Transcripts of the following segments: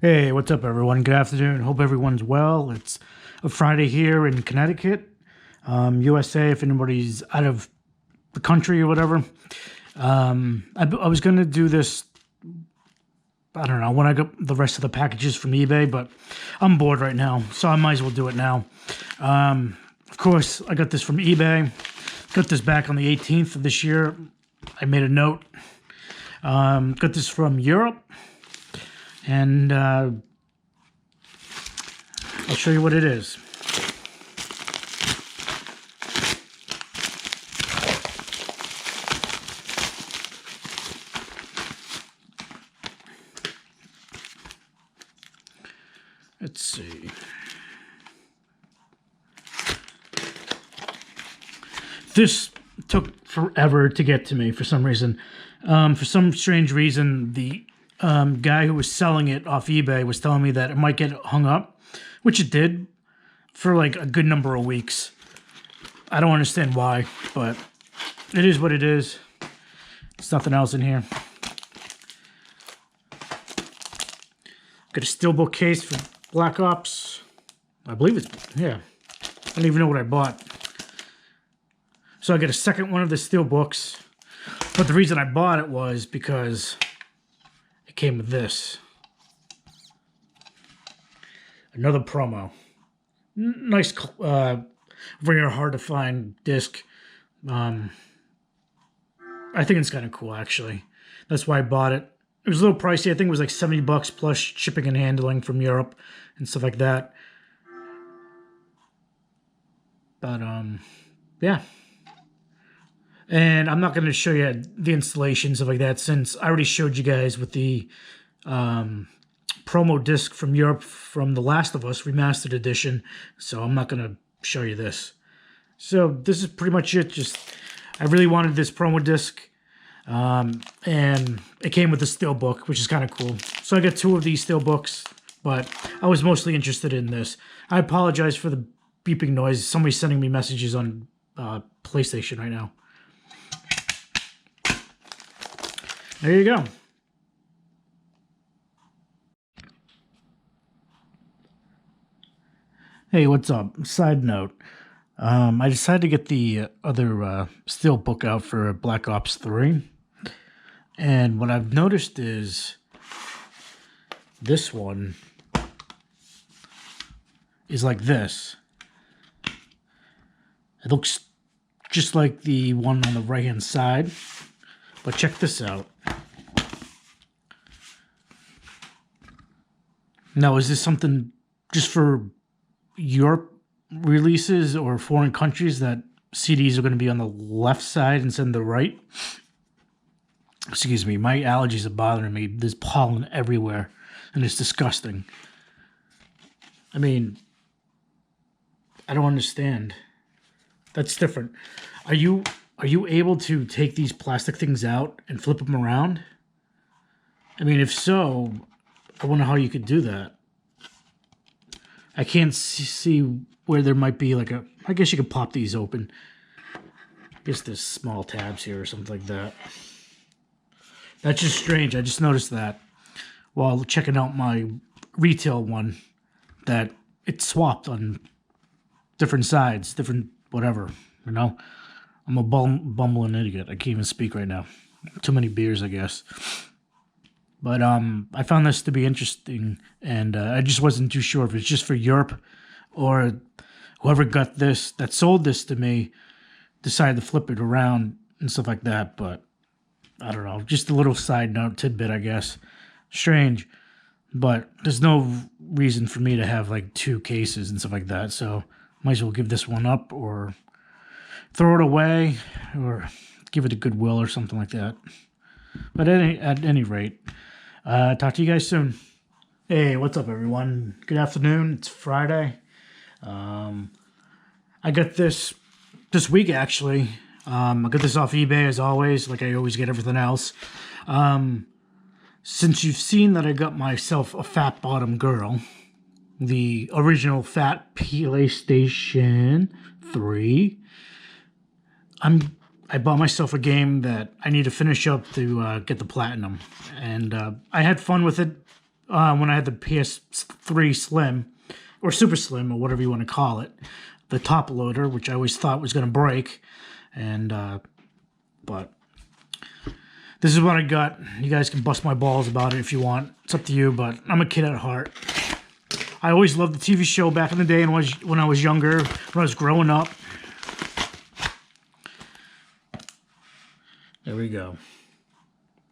Hey, what's up, everyone? Good afternoon. Hope everyone's well. It's a Friday here in Connecticut, USA, if anybody's out of the country or whatever. I was going to do this, I don't know, when I got the rest of the packages from eBay, but I'm bored right now, so I might as well do it now. Of course, I got this from eBay. Got this back on the 18th of this year. I made a note. Got this from Europe. And I'll show you what it is. Let's see. This took forever to get to me for some reason. For some strange reason, the guy who was selling it off eBay was telling me that it might get hung up, which it did for like a good number of weeks. I don't understand why, but it is what it is. There's nothing else in here. Got a steelbook case for Black Ops. I believe it's, yeah. I don't even know what I bought. So I got a second one of the steelbooks. But the reason I bought it was because came with this. Another promo. Nice, rare, hard to find disc. I think it's kind of cool, actually. That's why I bought it. It was a little pricey. I think it was like $70 plus shipping and handling from Europe and stuff like that. But, yeah. And I'm not going to show you the installation, stuff like that, since I already showed you guys with the promo disc from Europe from The Last of Us Remastered Edition. So I'm not going to show you this. So this is pretty much it. Just, I really wanted this promo disc. And it came with the steelbook, which is kind of cool. So I got two of these steelbooks, but I was mostly interested in this. I apologize for the beeping noise. Somebody's sending me messages on PlayStation right now. There you go. Hey, what's up? Side note. I decided to get the other steelbook out for Black Ops 3. And what I've noticed is this one is like this. It looks just like the one on the right-hand side. But check this out. Now, is this something just for Europe releases or foreign countries that CDs are going to be on the left side instead of the right? Excuse me, my allergies are bothering me. There's pollen everywhere, and it's disgusting. I mean, I don't understand. That's different. Are you able to take these plastic things out and flip them around? I mean, if so, I wonder how you could do that. I can't see where there might be like a... I guess you could pop these open. I guess there's small tabs here or something like that. That's just strange. I just noticed that while checking out my retail one, that it swapped on different sides, different whatever, you know? I'm a bumbling idiot. I can't even speak right now. Too many beers, I guess. But I found this to be interesting, and I just wasn't too sure if it's just for Europe or whoever got this, that sold this to me, decided to flip it around and stuff like that. But I don't know. Just a little side note, tidbit, I guess. Strange. But there's no reason for me to have like two cases and stuff like that. So might as well give this one up or throw it away or give it a Goodwill or something like that. But at any rate, talk to you guys soon. Hey, what's up, everyone? Good afternoon. It's Friday. I got this week, actually. I got this off eBay, as always, like I always get everything else. Since you've seen that I got myself a Fat Bottom Girl, the original Fat PlayStation 3, I bought myself a game that I need to finish up to get the platinum, and I had fun with it. when I had the PS3 Slim, or Super Slim, or whatever you want to call it, the top loader, which I always thought was going to break, and but this is what I got. You guys can bust my balls about it if you want. It's up to you, but I'm a kid at heart. I always loved the TV show back in the day, and when I was younger, when I was growing up. There we go.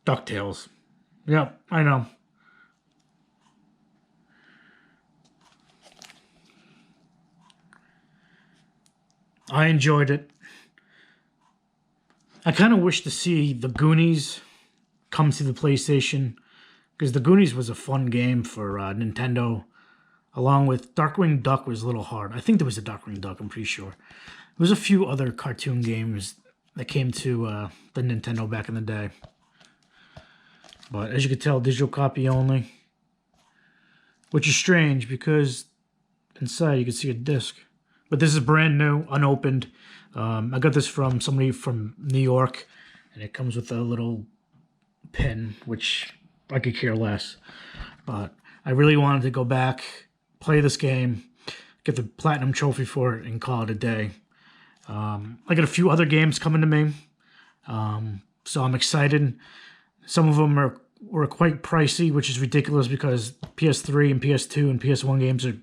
DuckTales. Yep, I know. I enjoyed it. I kind of wish to see the Goonies come to the PlayStation, because the Goonies was a fun game for Nintendo, along with Darkwing Duck was a little hard. I think there was a Darkwing Duck, I'm pretty sure. There was a few other cartoon games that came to the Nintendo back in the day. But as you can tell, digital copy only, which is strange because inside you can see a disc. But this is brand new, unopened. I got this from somebody from New York, and it comes with a little pin, which I could care less. But I really wanted to go back, play this game, get the platinum trophy for it, and call it a day. I got a few other games coming to me, so I'm excited. Some of them were quite pricey, which is ridiculous because PS3 and PS2 and PS1 games are,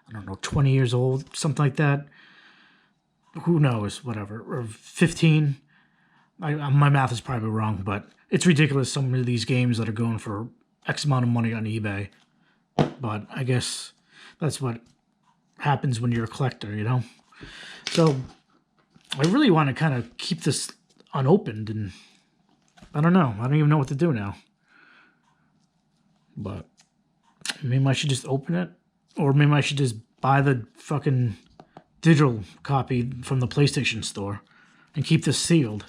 I don't know, 20 years old, something like that. Who knows, whatever, or 15. My math is probably wrong, but it's ridiculous, some of these games that are going for X amount of money on eBay. But I guess that's what happens when you're a collector, you know? So I really want to kind of keep this unopened, and I don't know. I don't even know what to do now. But maybe I should just open it, or maybe I should just buy the fucking digital copy from the PlayStation Store and keep this sealed.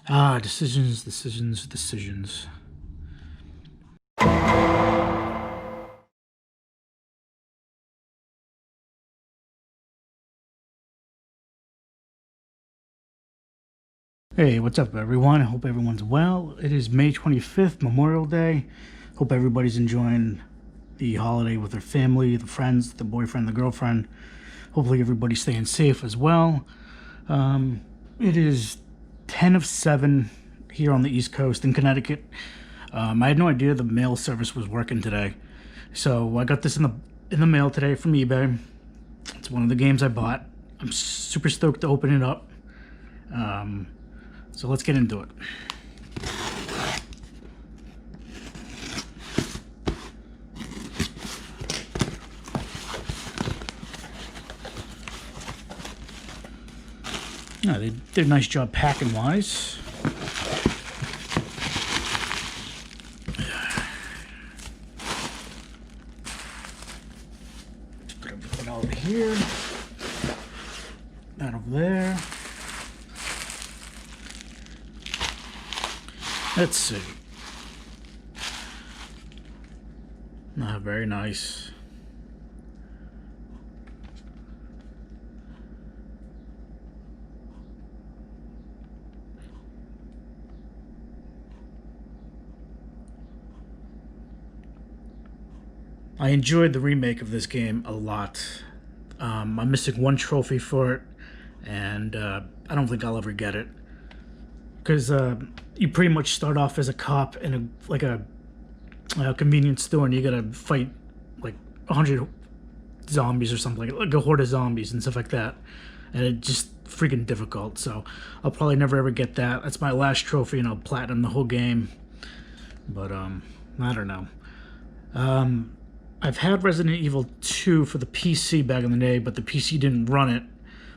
Decisions. Hey, what's up, everyone? I hope everyone's well. It is May 25th, Memorial Day. Hope everybody's enjoying the holiday with their family, the friends, the boyfriend, the girlfriend. Hopefully everybody's staying safe as well. It is 10 of 7 here on the East Coast in Connecticut. I had no idea the mail service was working today. So I got this in the mail today from eBay. It's one of the games I bought. I'm super stoked to open it up. So let's get into it. No, they did a nice job packing wise. Just put everything over here. That over there. Let's see. Very nice. I enjoyed the remake of this game a lot. I'm missing one trophy for it, and I don't think I'll ever get it. Because you pretty much start off as a cop in a convenience store, and you gotta fight like 100 zombies or something, like a horde of zombies and stuff like that. And it's just freaking difficult, so I'll probably never ever get that. That's my last trophy, and I'll platinum the whole game. But I don't know. I've had Resident Evil 2 for the PC back in the day, but the PC didn't run it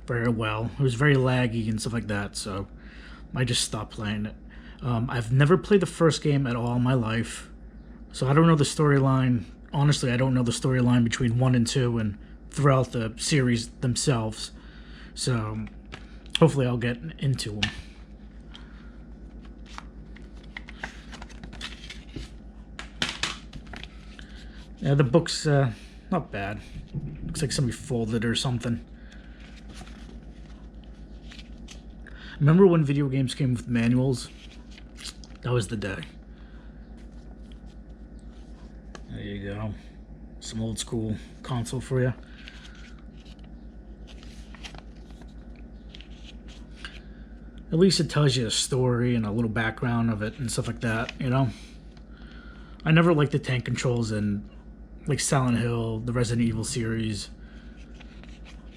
very well. It was very laggy and stuff like that, so I just stopped playing it. I've never played the first game at all in my life, so I don't know the storyline. Honestly, I don't know the storyline between 1 and 2 and throughout the series themselves. So hopefully I'll get into them. Yeah, the book's not bad. Looks like somebody folded or something. Remember when video games came with manuals? That was the day. Some old school console for you. At least it tells you a story and a little background of it and stuff like that, you know? I never liked the tank controls in, like, Silent Hill, the Resident Evil series.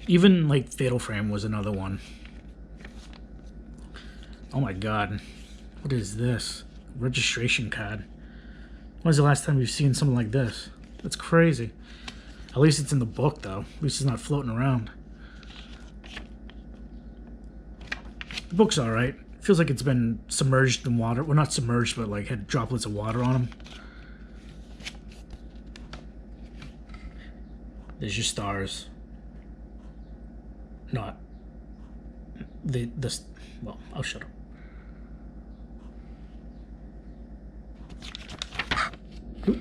Even, like, Fatal Frame was another one. Oh my god. What is this? Registration card. When's the last time you've seen something like this? That's crazy. At least it's in the book, though. At least it's not floating around. The book's alright. Feels like it's been submerged in water. Well, not submerged, but like had droplets of water on them. There's your stars. Not. Well, I'll shut up. Ooh.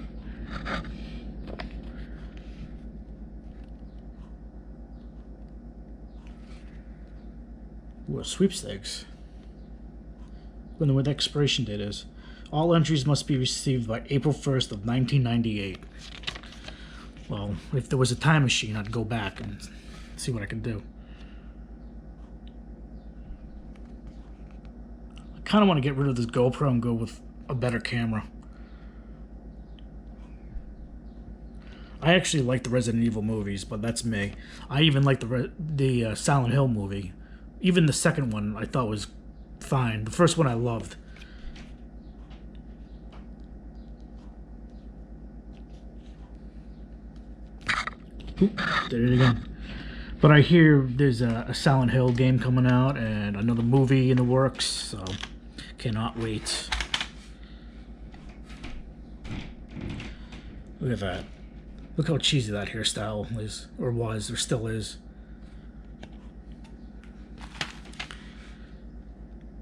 Ooh, sweepstakes. Wonder what the expiration date is. All entries must be received by April 1st of 1998. Well, if there was a time machine, I'd go back and see what I could do. I kind of want to get rid of this GoPro and go with a better camera. I actually like the Resident Evil movies, but that's me. I even like the Silent Hill movie. Even the second one I thought was fine. The first one I loved. Oop, did it again. But I hear there's a Silent Hill game coming out and another movie in the works, so cannot wait. Look at that. Look how cheesy that hairstyle is, or was, or still is.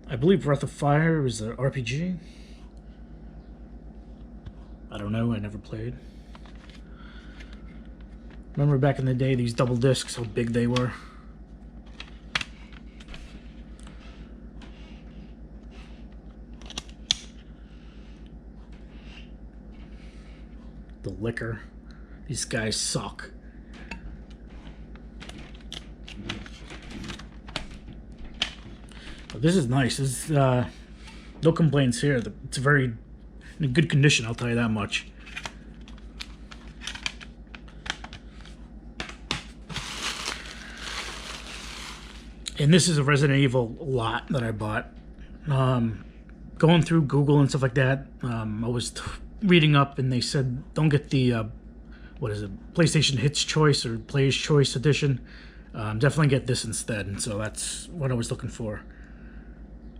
I believe Breath of Fire is an RPG. I don't know, I never played. Remember back in the day, these double discs, how big they were? The liquor. These guys suck. But this is nice. This is, no complaints here. It's very in good condition, I'll tell you that much. And this is a Resident Evil lot that I bought. Going through Google and stuff like that, I was reading up and they said don't get the what is it, PlayStation Hits Choice or Player's Choice Edition. Definitely get this instead, and so that's what I was looking for.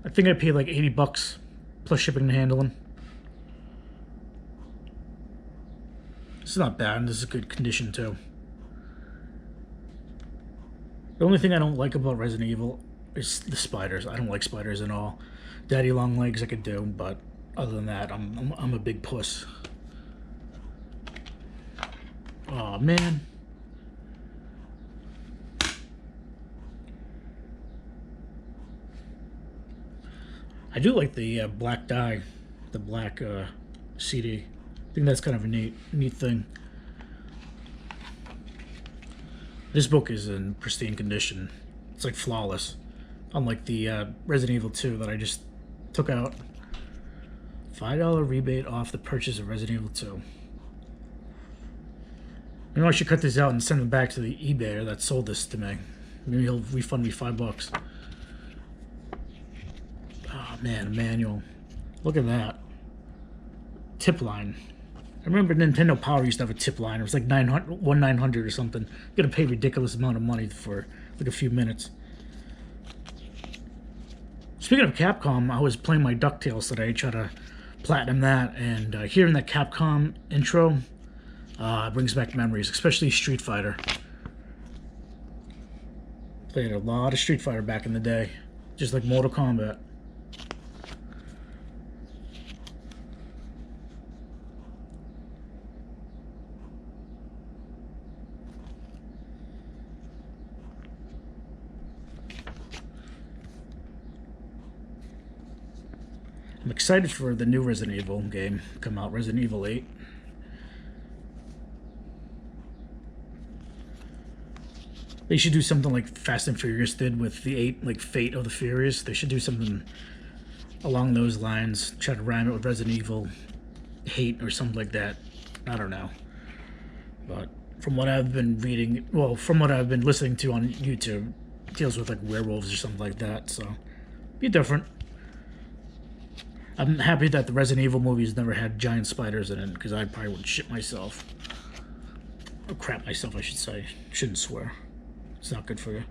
I think I paid like $80 plus shipping and handling. This is not bad, and this is good condition too. The only thing I don't like about Resident Evil is the spiders. I don't like spiders at all. Daddy long legs I could do, but other than that, I'm a big puss. Oh man. I do like the black dye, the black CD. I think that's kind of a neat thing. This book is in pristine condition. It's like flawless. Unlike the Resident Evil 2 that I just took out. $5 rebate off the purchase of Resident Evil 2. You know, I should cut this out and send it back to the eBayer that sold this to me. Maybe he'll refund me $5. Oh man, a manual. Look at that. Tip line. I remember Nintendo Power used to have a tip line. It was like 900 or something. You gotta pay a ridiculous amount of money for like a few minutes. Speaking of Capcom, I was playing my DuckTales today, try to platinum that, and hearing that Capcom intro brings back memories, especially Street Fighter. Played a lot of Street Fighter back in the day, just like Mortal Kombat. I'm excited for the new Resident Evil game to come out, Resident Evil 8. They should do something like Fast and Furious did with the 8, like Fate of the Furious. They should do something along those lines. Try to rhyme it with Resident Evil 8 or something like that. I don't know. But from what I've been reading, well, from what I've been listening to on YouTube, it deals with like werewolves or something like that. So, be different. I'm happy that the Resident Evil movies never had giant spiders in it, because I probably would shit myself. Or crap myself, I should say. Shouldn't swear. It's not good for you.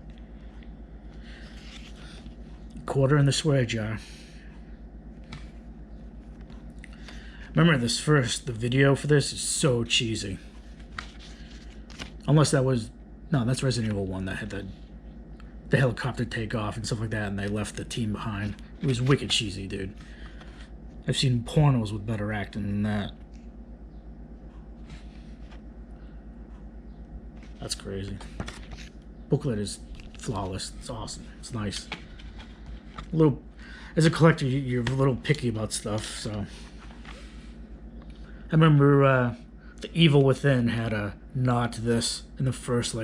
Quarter in the swear jar. Remember the video for this is so cheesy. Unless that was... No, that's Resident Evil 1 that had the helicopter take off and stuff like that, and they left the team behind. It was wicked cheesy, dude. I've seen pornos with better acting than that. That's crazy. Booklet is flawless. It's awesome. It's nice. As a collector, you're a little picky about stuff, so... I remember The Evil Within had a nod to this in the first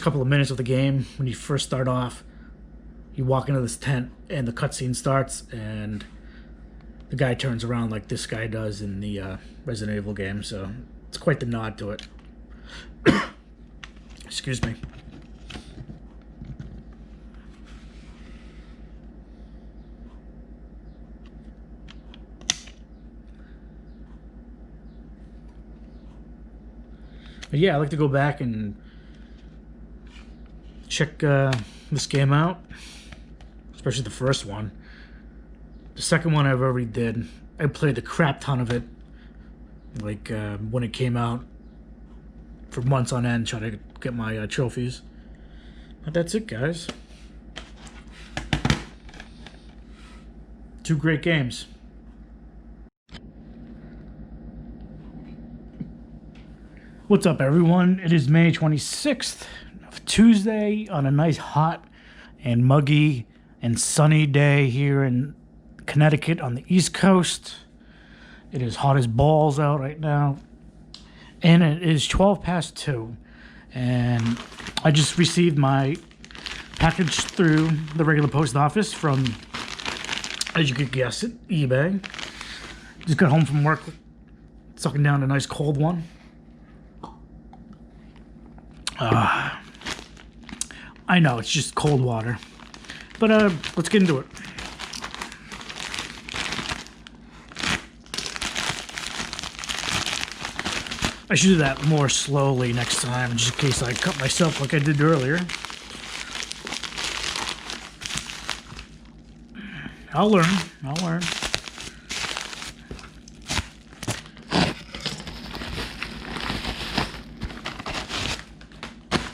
couple of minutes of the game. When you first start off, you walk into this tent and the cutscene starts, and the guy turns around like this guy does in the Resident Evil game, so it's quite the nod to it. Excuse me. But yeah, I like to go back and check this game out, especially the first one. The second one I've already did. I played a crap ton of it, like when it came out, for months on end, trying to get my trophies. But that's it, guys. 2 great games. What's up, everyone? It is May 26th, Tuesday, on a nice hot and muggy and sunny day here in Connecticut on the East Coast. It is hot as balls out right now, and it is 12 past 2, and I just received my package through the regular post office from, as you could guess it, eBay. Just got home from work, sucking down a nice cold one. I know, it's just cold water. But let's get into it. I should do that more slowly next time, just in case I cut myself like I did earlier. I'll learn.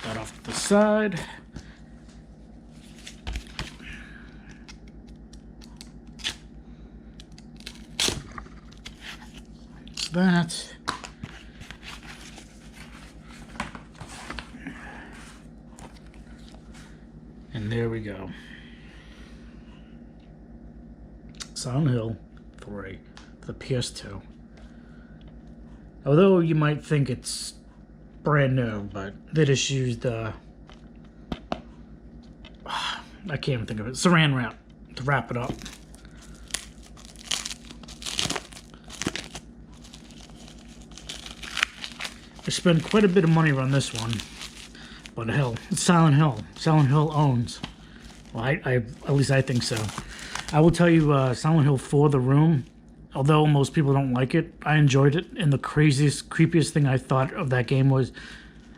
That off to the side. That. And there we go. Silent Hill 3 for the PS2. Although you might think it's brand new, but they just used I can't even think of it. Saran wrap to wrap it up. I spent quite a bit of money on this one, but hell, it's Silent Hill. Silent Hill owns. Well, at least I think so. I will tell you, Silent Hill 4: The Room, although most people don't like it, I enjoyed it. And the craziest, creepiest thing I thought of that game was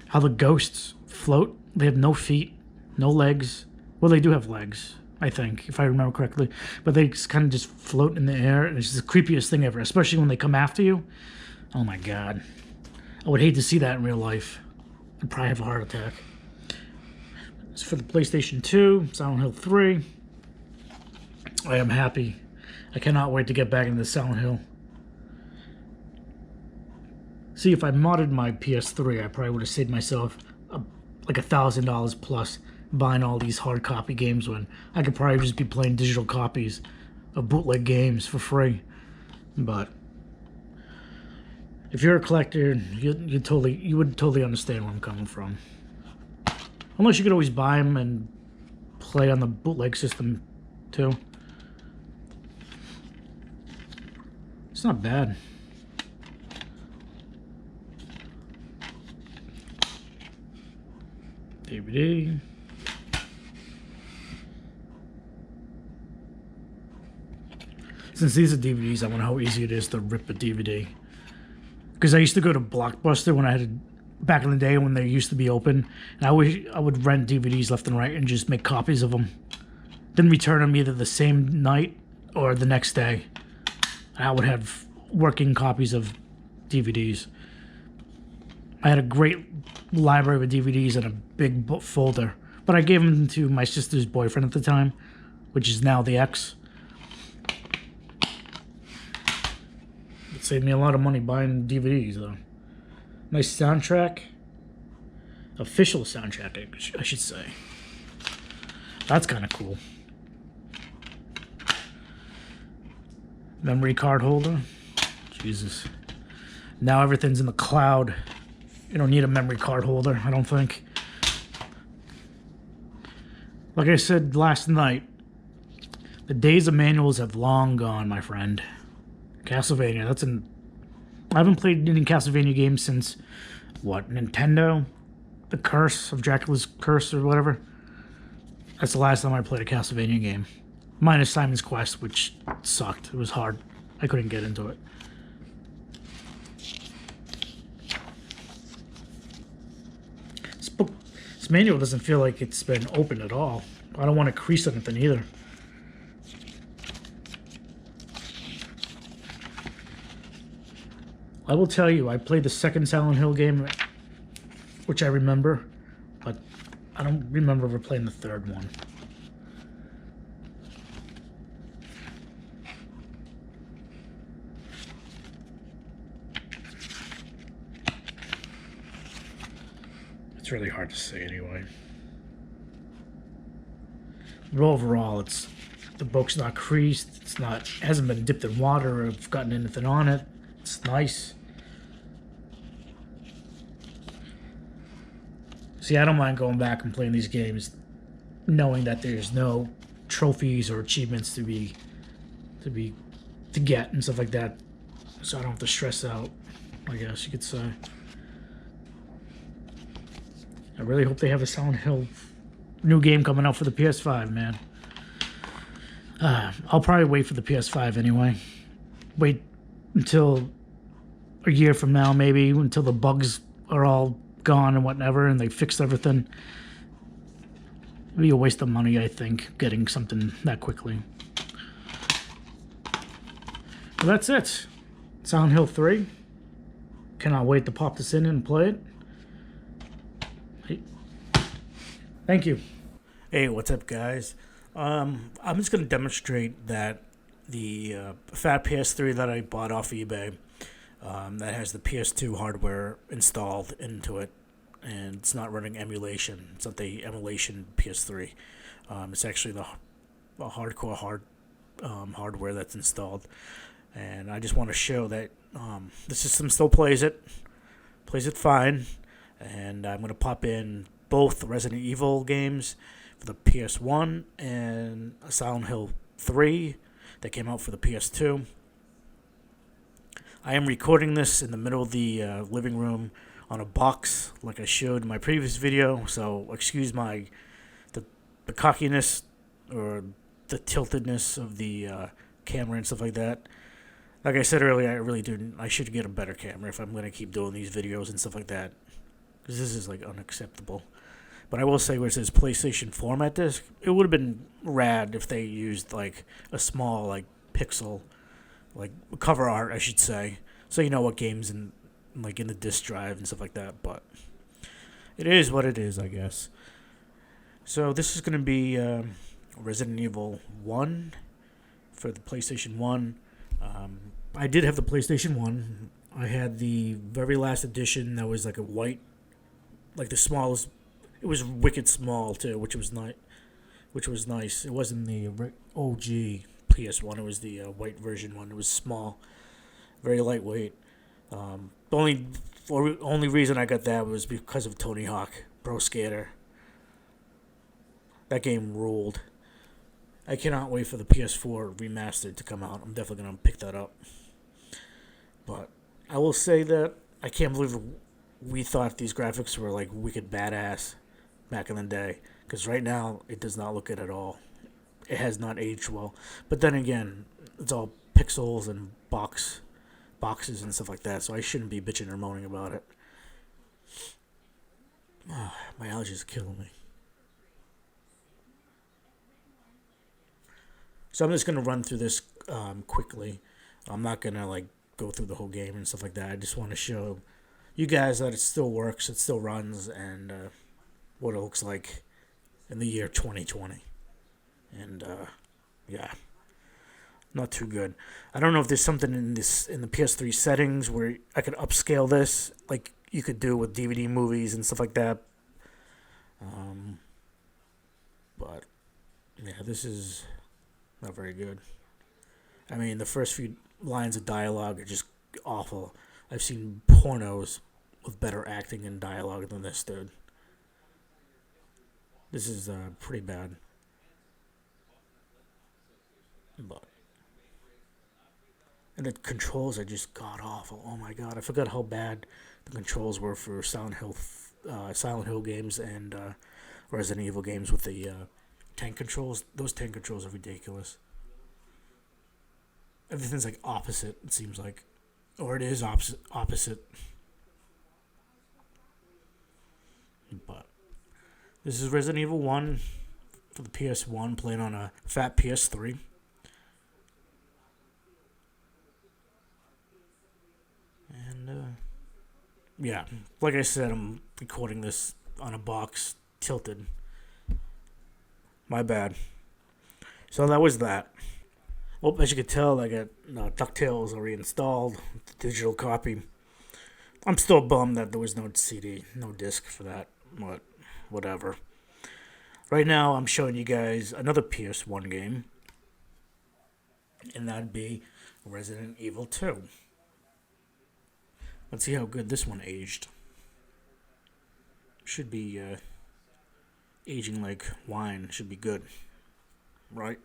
how the ghosts float. They have no feet, no legs. Well, they do have legs, I think, if I remember correctly. But they kind of just float in the air. And it's the creepiest thing ever, especially when they come after you. Oh my God. I would hate to see that in real life. I'd probably have a heart attack. It's for the PlayStation 2, Silent Hill 3. I am happy. I cannot wait to get back into Silent Hill. See, if I modded my PS3, I probably would have saved myself like $1,000 plus buying all these hard copy games when I could probably just be playing digital copies of bootleg games for free. But if you're a collector, you would totally understand where I'm coming from. Unless you could always buy them and play on the bootleg system too. It's not bad. DVD. Since these are DVDs, I wonder how easy it is to rip a DVD. Because I used to go to Blockbuster when I had back in the day when they used to be open, and I would rent DVDs left and right and just make copies of them, then return them either the same night or the next day. I would have working copies of DVDs. I had a great library of DVDs and a big folder, but I gave them to my sister's boyfriend at the time, which is now the ex. It saved me a lot of money buying DVDs, though. Nice soundtrack. Official soundtrack, I should say. That's kind of cool. Memory card holder. Jesus. Now everything's in the cloud. You don't need a memory card holder, I don't think. Like I said last night, the days of manuals have long gone, my friend. Castlevania, I haven't played any Castlevania games since, what, Nintendo? The Curse of Dracula's Curse or whatever. That's the last time I played a Castlevania game. Minus Simon's Quest, which sucked. It was hard. I couldn't get into it. This manual doesn't feel like it's been opened at all. I don't want to crease anything either. I will tell you, I played the second Silent Hill game, which I remember, but I don't remember ever playing the third one. It's really hard to say anyway. But overall, the book's not creased. It hasn't been dipped in water or I've gotten anything on it. It's nice. See, I don't mind going back and playing these games, knowing that there's no trophies or achievements to get and stuff like that, so I don't have to stress out, I guess you could say. I really hope they have a Silent Hill new game coming out for the PS5, man. I'll probably wait for the PS5 anyway. Wait until a year from now, maybe, until the bugs are all gone and whatever, and they fixed everything. It'd be a waste of money, I think, getting something that quickly. Well, that's it. Silent Hill 3. Cannot wait to pop this in and play it. Hey. Thank you. Hey, what's up, guys? I'm just going to demonstrate that the fat PS3 that I bought off eBay, that has the PS2 hardware installed into it, and it's not running emulation. It's not the emulation PS3. It's actually the hardcore hardware that's installed. And I just want to show that the system still plays it fine. And I'm going to pop in both Resident Evil games for the PS1 and Silent Hill 3 that came out for the PS2. I am recording this in the middle of the living room on a box like I showed in my previous video, so excuse the cockiness or the tiltedness of the camera and stuff like that. Like I said earlier, I should get a better camera if I'm going to keep doing these videos and stuff like that, because this is like unacceptable. But I will say, where it says PlayStation format disc, it would have been rad if they used like a small like pixel, like cover art, I should say, so you know what games in the disc drive and stuff like that. But it is what it is, I guess. So this is going to be Resident Evil 1 for the PlayStation 1. I did have the PlayStation 1. I had the very last edition that was like a white, like the smallest. It was wicked small too, which was nice. It wasn't the OG PS1. It was the white version one. It was small, very lightweight. The only reason I got that was because of Tony Hawk Pro Skater. That game ruled. I cannot wait for the PS4 remastered to come out. I'm definitely gonna pick that up. But I will say that I can't believe we thought these graphics were like wicked badass back in the day. Because right now it does not look good at all. It has not aged well. But then again, it's all pixels and boxes and stuff like that. So I shouldn't be bitching or moaning about it. My allergies are killing me. So I'm just gonna run through this quickly. I'm not gonna like go through the whole game and stuff like that. I just want to show you guys that it still works, it still runs, and what it looks like in the year 2020. And yeah, not too good. I don't know if there's something in the PS3 settings where I could upscale this, like you could do with DVD movies and stuff like that. But yeah, this is not very good. I mean, the first few lines of dialogue are just awful. I've seen pornos with better acting and dialogue than this, dude. This is pretty bad. But and the controls are just god awful. Oh my god, I forgot how bad the controls were for Silent Hill games and Resident Evil games with the tank controls. Those tank controls are ridiculous. Everything's like opposite. It seems like, or it is opposite. But this is Resident Evil 1 for the PS1, playing on a fat PS3. And yeah, like I said, I'm recording this on a box tilted. My bad. So that was that. Oh, as you can tell, I got DuckTales already installed, the digital copy. I'm still bummed that there was no CD, no disc for that, but whatever. Right now, I'm showing you guys another PS1 game, and that'd be Resident Evil 2. Let's see how good this one aged. Should be aging like wine. Should be good, right?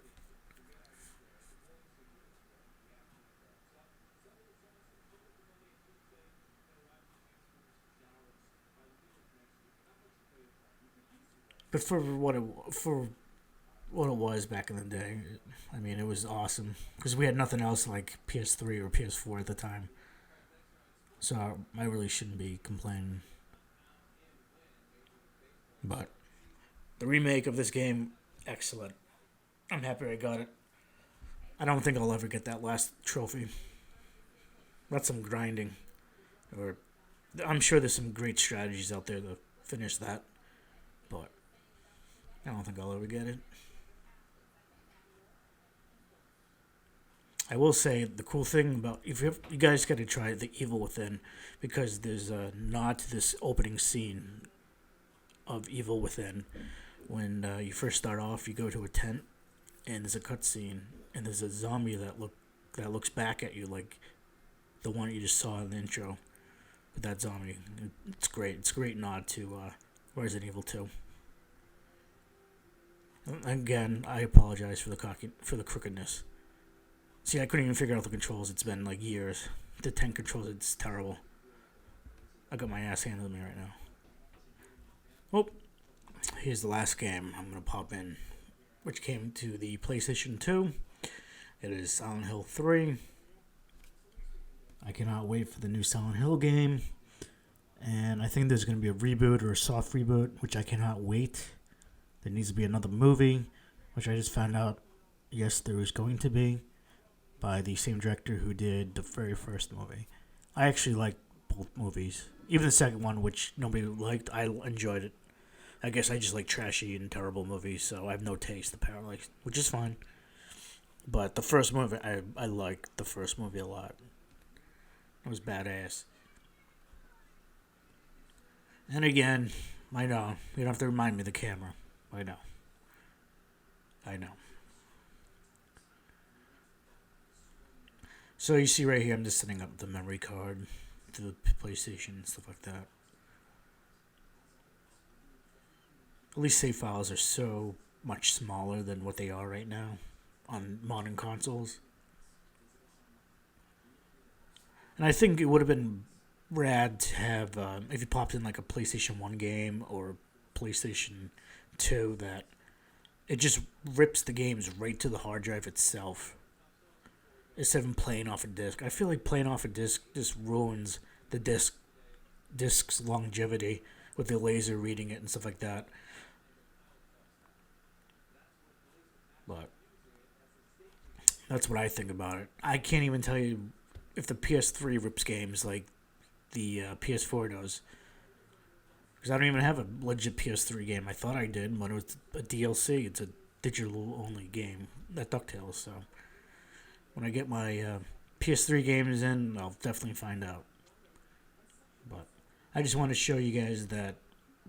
But for what it was back in the day, I mean, it was awesome because we had nothing else like PS3 or PS4 at the time. So I really shouldn't be complaining. But the remake of this game, excellent. I'm happy I got it. I don't think I'll ever get that last trophy. That's some grinding. Or I'm sure there's some great strategies out there to finish that. But I don't think I'll ever get it. I will say the cool thing about you guys got to try the Evil Within because there's a nod to this opening scene of Evil Within when you first start off. You go to a tent and there's a cutscene and there's a zombie that looks back at you like the one you just saw in the intro with that zombie. It's great. It's a great nod to Resident Evil 2. Again, I apologize for the crookedness. See, I couldn't even figure out the controls. It's been like years. The 10 controls, it's terrible. I got my ass handed to me right now. Oh, here's the last game I'm going to pop in, which came to the PlayStation 2. It is Silent Hill 3. I cannot wait for the new Silent Hill game. And I think there's going to be a reboot or a soft reboot, which I cannot wait. There needs to be another movie, which I just found out, yes, there is going to be, by the same director who did the very first movie. I actually liked both movies. Even the second one, which nobody liked, I enjoyed it. I guess I just like trashy and terrible movies, so I have no taste, apparently, which is fine. But the first movie, I liked the first movie a lot. It was badass. And again, I know, you don't have to remind me of the camera. I know. So you see right here, I'm just setting up the memory card to the PlayStation and stuff like that. At least save files are so much smaller than what they are right now on modern consoles. And I think it would have been rad to have, if you popped in like a PlayStation 1 game or PlayStation 2, that it just rips the games right to the hard drive itself instead of playing off a disc. I feel like playing off a disc just ruins the disc's longevity with the laser reading it and stuff like that. But that's what I think about it. I can't even tell you if the PS3 rips games like the PS4 does. Because I don't even have a legit PS3 game. I thought I did, but it was a DLC. It's a digital only game, that DuckTales. So when I get my PS3 games in, I'll definitely find out. But I just want to show you guys that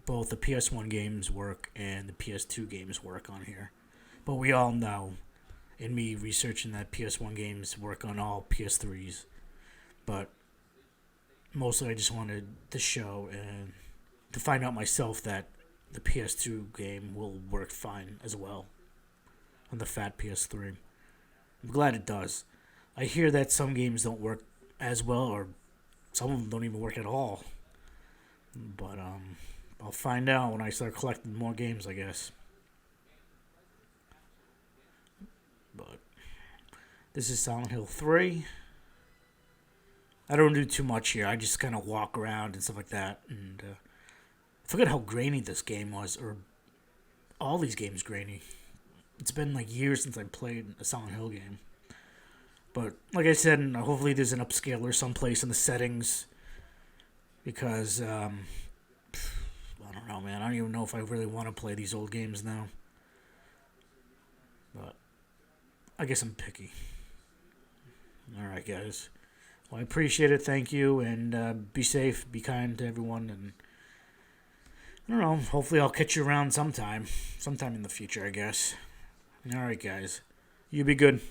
both the PS1 games work and the PS2 games work on here. But we all know, in me researching, that PS1 games work on all PS3s. But mostly I just wanted to show and to find out myself that the PS2 game will work fine as well on the fat PS3. I'm glad it does. I hear that some games don't work as well, or some of them don't even work at all. But I'll find out when I start collecting more games, I guess. But this is Silent Hill 3. I don't do too much here. I just kind of walk around and stuff like that. And I forget how grainy this game was, or all these games grainy. It's been like years since I played a Silent Hill game. But like I said, hopefully there's an upscaler someplace in the settings. Because, I don't know, man. I don't even know if I really want to play these old games now. But I guess I'm picky. Alright, guys. Well, I appreciate it. Thank you. And be safe. Be kind to everyone. And I don't know. Hopefully I'll catch you around sometime. Sometime in the future, I guess. Alright, guys. You be good.